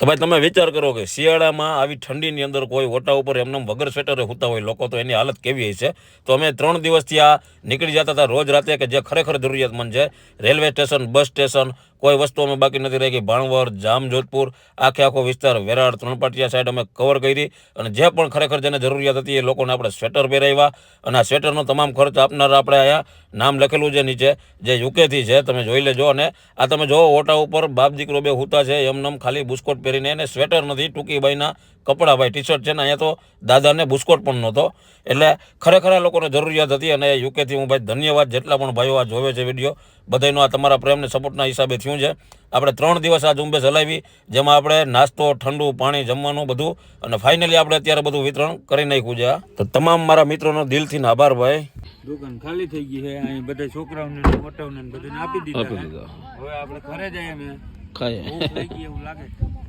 તો ભાઈ તમે વિચાર કરો કે શિયાળામાં આવી ઠંડીની અંદર કોઈ ઓટા ઉપર એમને વગર સ્વેટરે સૂતા હોય લોકો, તો એની હાલત કેવી હશે. તો અમે 3 દિવસથી આ નીકળી જતા હતા રોજ રાતે, કે જે ખરેખર જરૂરિયાતમંદ છે. રેલવે સ્ટેશન, બસ સ્ટેશન, કોઈ વસ્તુ અમે બાકી નથી રાખી. ભાણવર, જામજોધપુર, આખો વિસ્તાર, વેરાડ, ત્રણપાટિયા સાઈડ અમે કવર કરી. અને જે પણ ખરેખર જેને જરૂરિયાત હતી એ લોકોને આપણે સ્વેટર પહેરાવ્યા. અને આ સ્વેટરનો તમામ ખર્ચ આપનાર આપણે અહીંયા નામ લખેલું છે નીચે, જે યુકેથી છે, તમે જોઈ લેજો. અને આ તમે જો ઓટા ઉપર બાપ દીકરો બે હુતા છે એમને ખાલી બુસ્કોટ પહેરીને, એને સ્વેટર નથી, ટૂંકી બાઈના કપડાં, ભાઈ ટી શર્ટ છે ને. અહીંયા તો દાદાને બુસ્કોટ પણ નહોતો. એટલે ખરેખર આ લોકોને જરૂરિયાત હતી. અને યુકેથી હું ભાઈ ધન્યવાદ, જેટલા પણ ભાઈઓ આ જોવે છે વિડીયો, બધાનો આ તમારા પ્રેમને સપોર્ટના હિસાબે થયું છે. આપણે 3 દિવસ આ ઝુંબેશ હલાવી, જેમાં આપણે નાસ્તો, ઠંડુ પાણી, જમવાનું બધું, અને ફાઇનલી આપણે અત્યારે બધું વિતરણ કરી નાખ્યું છે. તો તમામ મારા મિત્રોનો દિલથી આભાર ભાઈ. દુકાન ખાલી થઈ ગઈ છે, અહીં બધા છોકરાઓને મોટાઓને બધાને આપી દીધા. હવે આપણે ઘરે જઈએ, અમે ખાઈએ એવું લાગે.